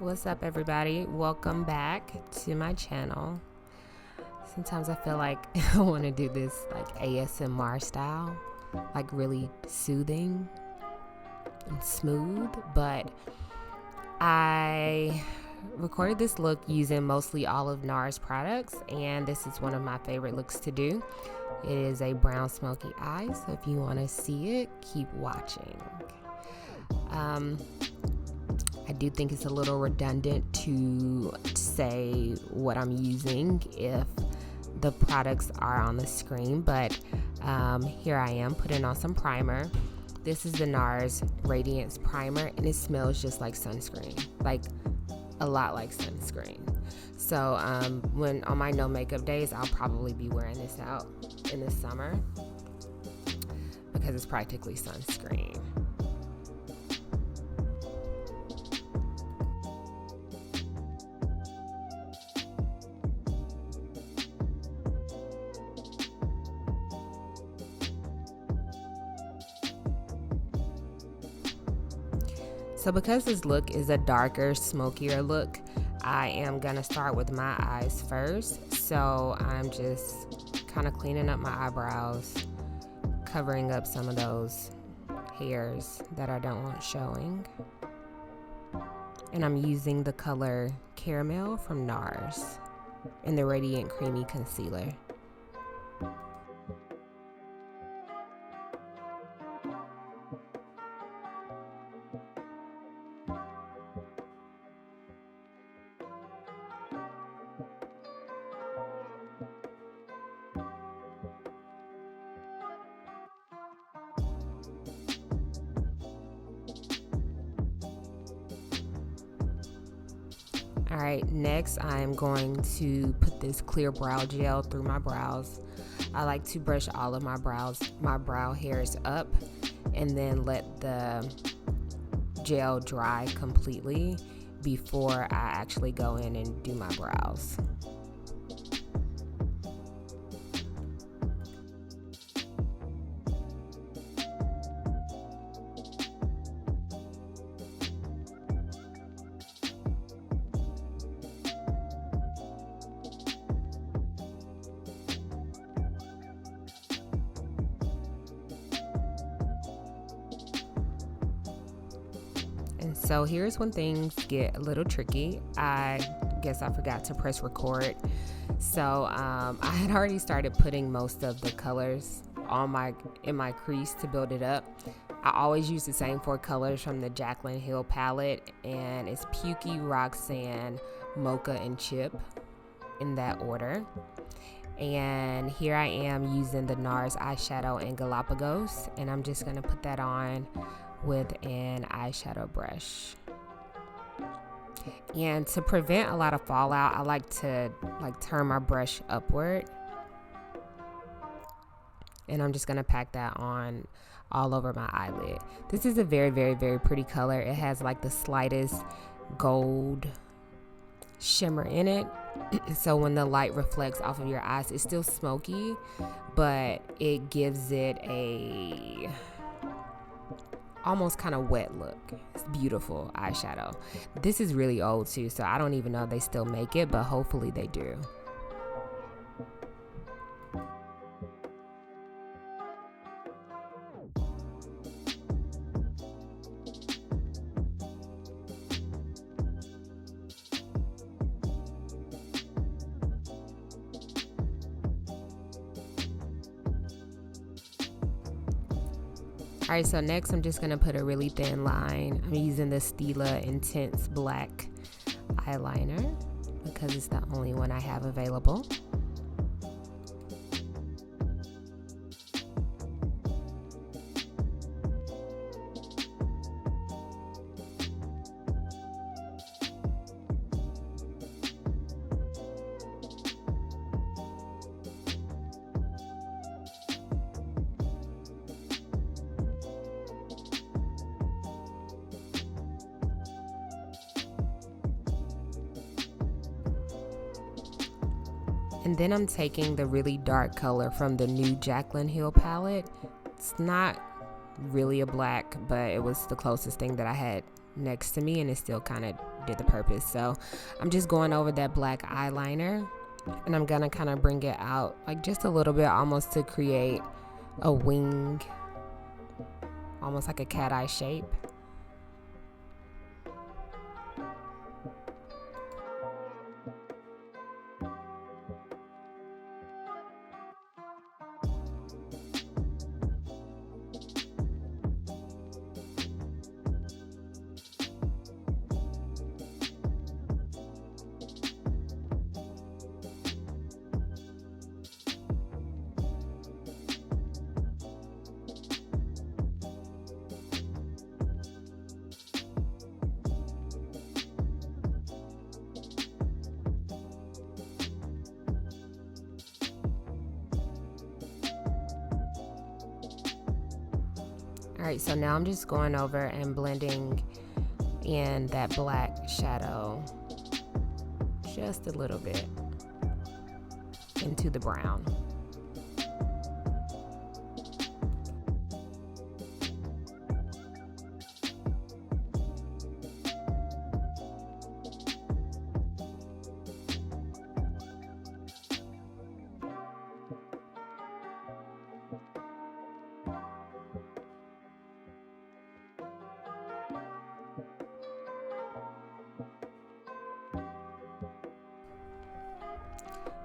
What's up, everybody? Welcome back to my channel. Sometimes I feel like I want to do this like ASMR style, like really soothing and smooth, but I recorded this look using mostly all of Nars products, and this is one of my favorite looks to do. It is a brown smoky eye, so if you want to see it, keep watching. I do think it's a little redundant to say what I'm using if the products are on the screen, but here I am putting on some primer. This is the Nars Radiance Primer, and it smells just like sunscreen, like a lot like sunscreen. So when on my no makeup days, I'll probably be wearing this out in the summer because it's practically sunscreen. So because this look is a darker, smokier look, I am gonna start with my eyes first. So I'm just kind of cleaning up my eyebrows, covering up some of those hairs that I don't want showing. And I'm using the color Caramel from Nars in the Radiant Creamy Concealer. Alright, next I'm going to put this clear brow gel through my brows. I like to brush all of my brow hairs up and then let the gel dry completely before I actually go in and do my brows. And so here's when things get a little tricky. I guess I forgot to press record. So I had already started putting most of the colors in my crease to build it up. I always use the same 4 colors from the Jaclyn Hill palette, and it's Pukey, Roxanne, Mocha, and Chip in that order. And here I am using the Nars eyeshadow in Galapagos, and I'm just gonna put that on with an eyeshadow brush. And to prevent a lot of fallout, I like to turn my brush upward, and I'm just gonna pack that on all over my eyelid. This is a very, very, very pretty color. It has like the slightest gold shimmer in it. So when the light reflects off of your eyes, it's still smoky, but it gives it a almost kind of wet look. It's beautiful eyeshadow. This is really old too, so I don't even know if they still make it, but hopefully they do. Alright, so next I'm just going to put a really thin line. I'm using the Stila Intense Black eyeliner because it's the only one I have available. And then I'm taking the really dark color from the new Jaclyn Hill palette. It's not really a black, but it was the closest thing that I had next to me, and it's still kind of did the purpose. So I'm just going over that black eyeliner, and I'm gonna kind of bring it out like just a little bit, almost to create a wing, almost like a cat eye shape. Alright, so now I'm just going over and blending in that black shadow just a little bit into the brown.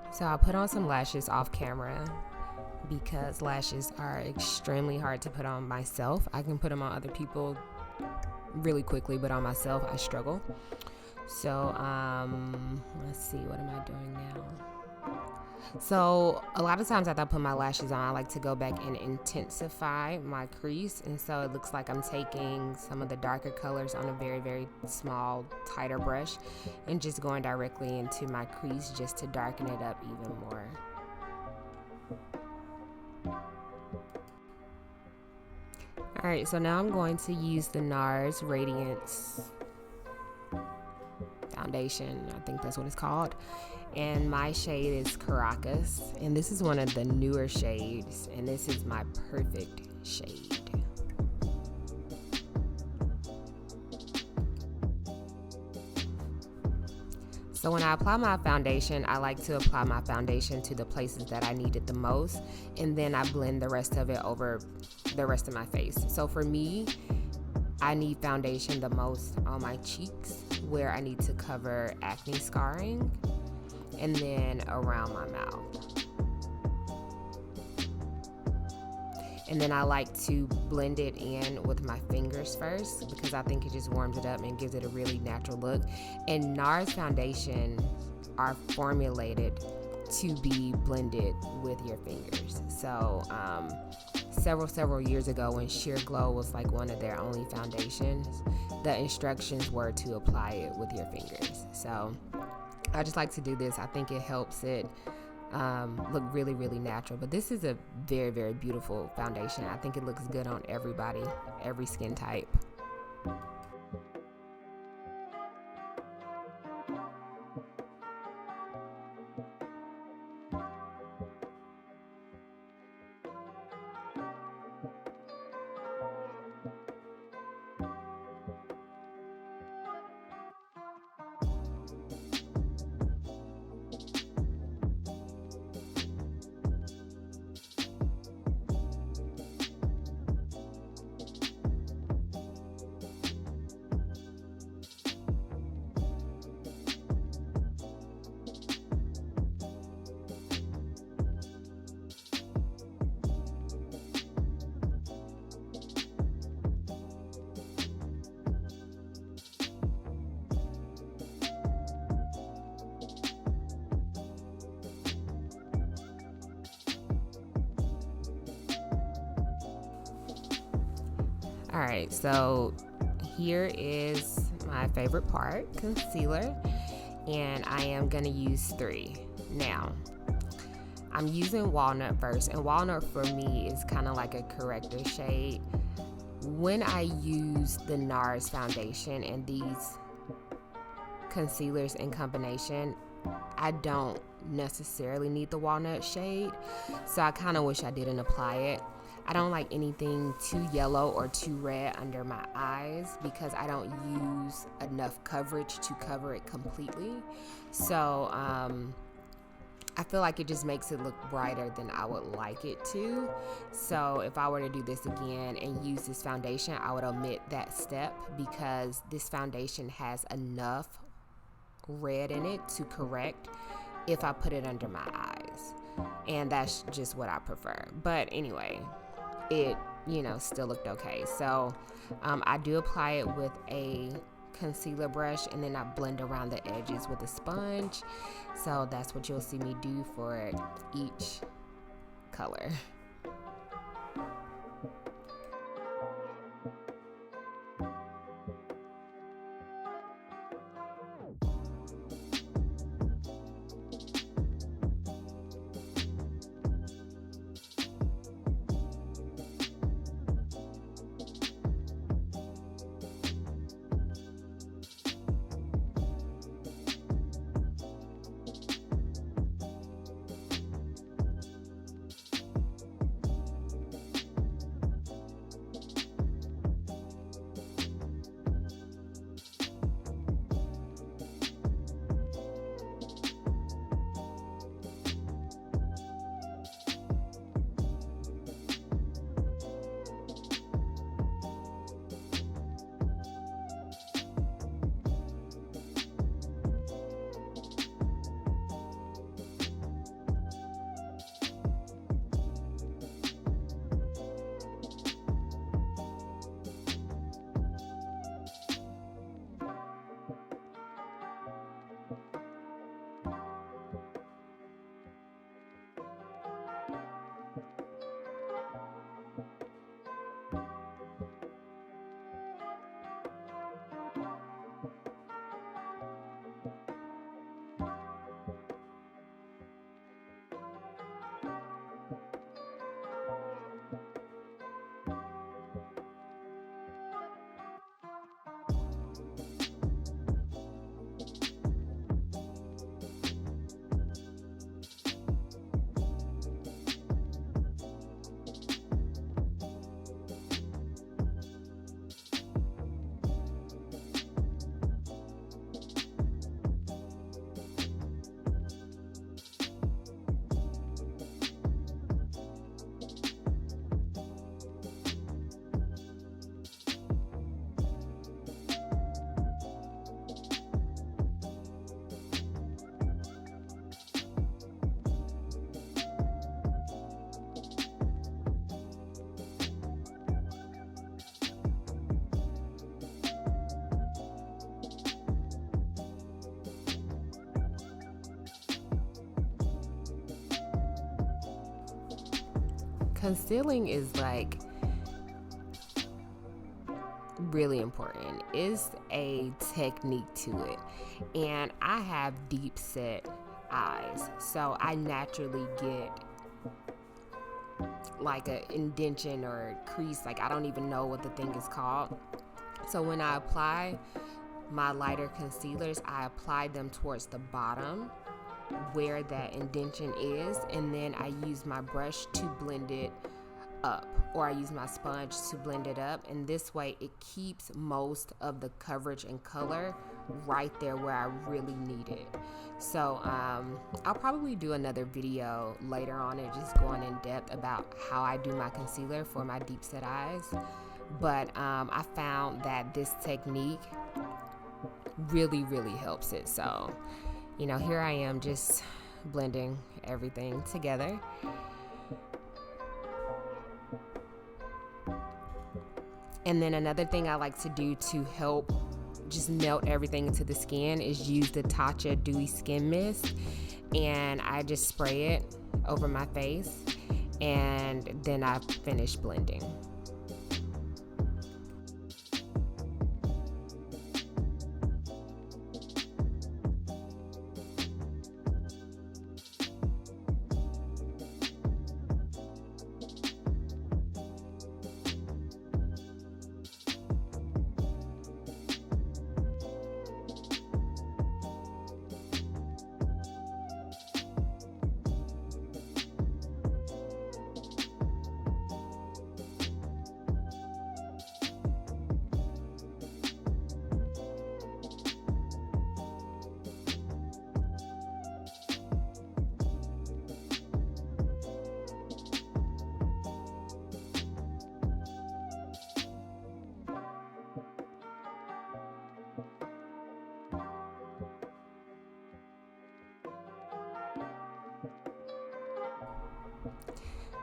So I'll put on some lashes off camera because lashes are extremely hard to put on myself. I can put them on other people really quickly, but on myself, I struggle. So, let's see, what am I doing now? So a lot of times after I put my lashes on, I like to go back and intensify my crease, and so it looks like I'm taking some of the darker colors on a very, very small, tighter brush and just going directly into my crease just to darken it up even more. Alright, so now I'm going to use the Nars Radiance foundation. I think that's what it's called. And my shade is Caracas, and this is one of the newer shades, and this is my perfect shade. So when I apply my foundation, I like to apply my foundation to the places that I need it the most, and then I blend the rest of it over the rest of my face. So for me, I need foundation the most on my cheeks, where I need to cover acne scarring, and then around my mouth. And then I like to blend it in with my fingers first because I think it just warms it up and gives it a really natural look. And NARS foundations are formulated to be blended with your fingers. So several years ago, when Sheer Glow was like one of their only foundations, the instructions were to apply it with your fingers. So I just like to do this. I think it helps it look really, really natural. But this is a very, very beautiful foundation. I think it looks good on everybody, every skin type. All right, so here is my favorite part, concealer, and I am gonna use 3. Now, I'm using Walnut first, and Walnut for me is kind of like a corrector shade. When I use the NARS foundation and these concealers in combination, I don't necessarily need the Walnut shade, so I kind of wish I didn't apply it. I don't like anything too yellow or too red under my eyes because I don't use enough coverage to cover it completely. So I feel like it just makes it look brighter than I would like it to. So if I were to do this again and use this foundation, I would omit that step because this foundation has enough red in it to correct if I put it under my eyes. And that's just what I prefer. But anyway, it, still looked okay. So I do apply it with a concealer brush, and then I blend around the edges with a sponge. So that's what you'll see me do for each color. Concealing is like really important. It's a technique to it, and I have deep set eyes, so I naturally get like an indentation or crease, like I don't even know what the thing is called. So when I apply my lighter concealers, I apply them towards the bottom where that indentation is, and then I use my brush to blend it up, or I use my sponge to blend it up, and this way it keeps most of the coverage and color right there where I really need it. So I'll probably do another video later on it, just going in depth about how I do my concealer for my deep set eyes. But I found that this technique really helps it. So here I am just blending everything together. And then another thing I like to do to help just melt everything into the skin is use the Tatcha Dewy Skin Mist, and I just spray it over my face, and then I finish blending.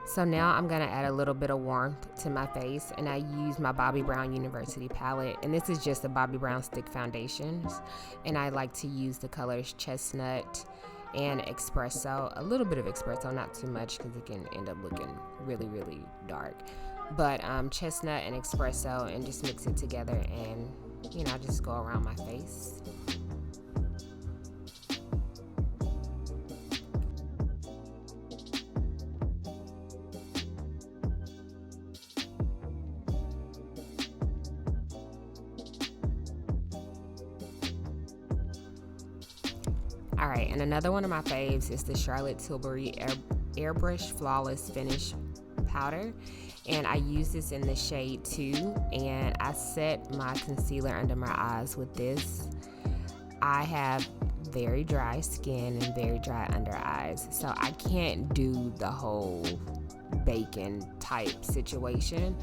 So now I'm gonna add a little bit of warmth to my face, and I use my Bobbi Brown University palette, and this is just a Bobbi Brown stick foundations, and I like to use the colors Chestnut and Espresso, a little bit of Espresso, not too much because it can end up looking really, really dark, but Chestnut and Espresso, and just mix it together, and you know, just go around my face. Alright, and another one of my faves is the Charlotte Tilbury Airbrush Flawless Finish Powder. And I use this in the shade 2. And I set my concealer under my eyes with this. I have very dry skin and very dry under eyes. So I can't do the whole bacon type situation.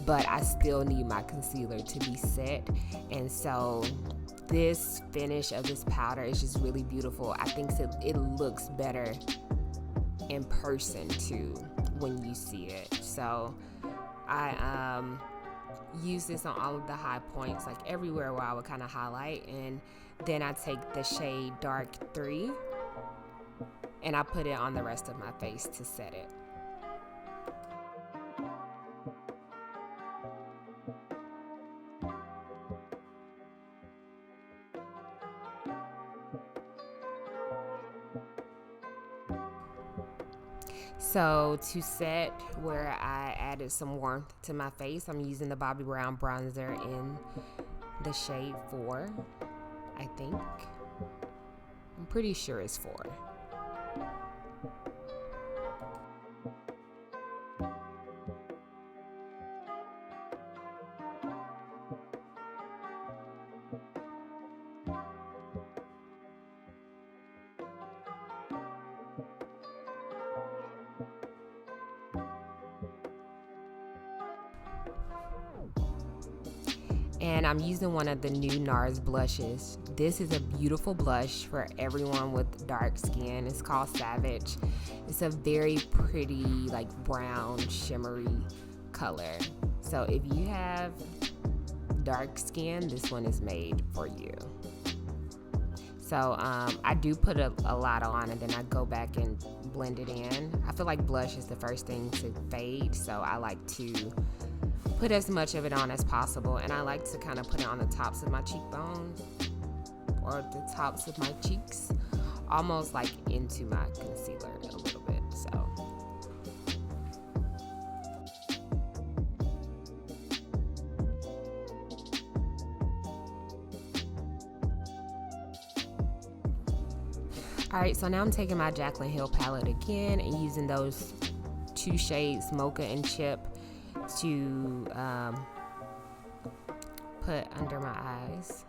But I still need my concealer to be set. And so this finish of this powder is just really beautiful. I think it looks better in person too when you see it. So I use this on all of the high points, like everywhere where I would kind of highlight, and then I take the shade Dark 3 and I put it on the rest of my face to set it. So to set where I added some warmth to my face, I'm using the Bobbi Brown bronzer in the shade 4, I think. I'm pretty sure it's 4. And I'm using one of the new Nars blushes. This is a beautiful blush for everyone with dark skin. It's called Savage. It's a very pretty, like brown, shimmery color. So if you have dark skin, this one is made for you. So I do put a lot on, and then I go back and blend it in. I feel like blush is the first thing to fade, so I like to put as much of it on as possible, and I like to kind of put it on the tops of my cheekbones or the tops of my cheeks, almost like into my concealer a little bit. So alright, so now I'm taking my Jaclyn Hill palette again and using those 2 shades, Mocha and Chip, to put under my eyes.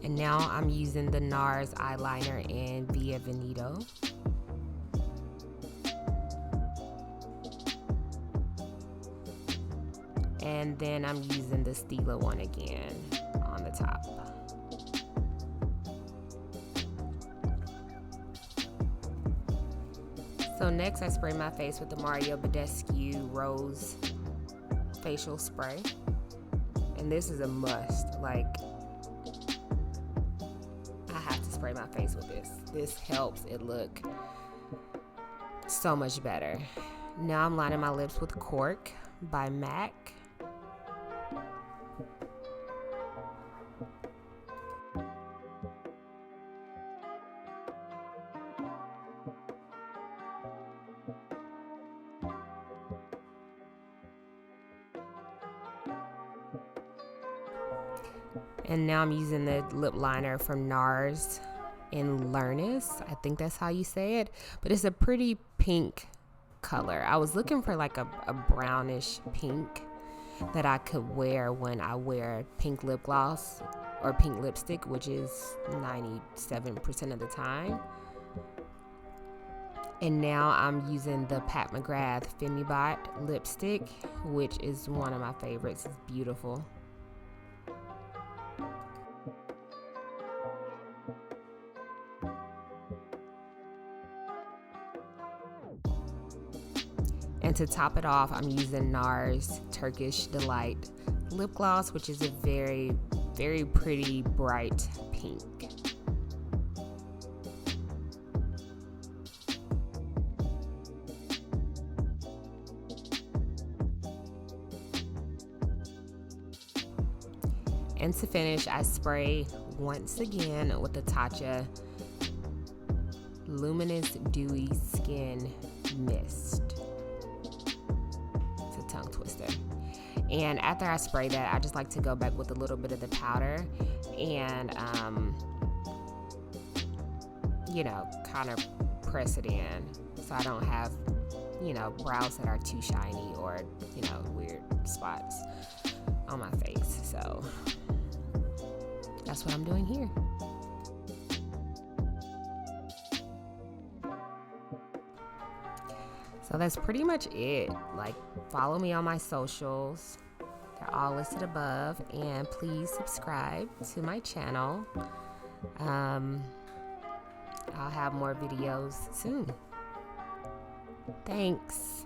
And now I'm using the Nars eyeliner in Via Veneto. And then I'm using the Stila one again on the top. So next I spray my face with the Mario Badescu Rose Facial Spray. And this is a must. Like, I have to spray my face with this. This helps it look so much better. Now I'm lining my lips with Cork by MAC. And now I'm using the lip liner from Nars in Learnus. I think that's how you say it. But it's a pretty pink color. I was looking for like a brownish pink that I could wear when I wear pink lip gloss or pink lipstick, which is 97% of the time. And now I'm using the Pat McGrath Femibot lipstick, which is one of my favorites. It's beautiful. And to top it off, I'm using Nars Turkish Delight lip gloss, which is a very, very pretty bright pink. And to finish, I spray once again with the Tatcha Luminous Dewy Skin Mist. It's a tongue twister. And after I spray that, I just like to go back with a little bit of the powder and, you know, kind of press it in so I don't have, you know, brows that are too shiny or, you know, weird spots on my face. So that's what I'm doing here. So that's pretty much it. Like, follow me on my socials. They're all listed above. And please subscribe to my channel. I'll have more videos soon. Thanks.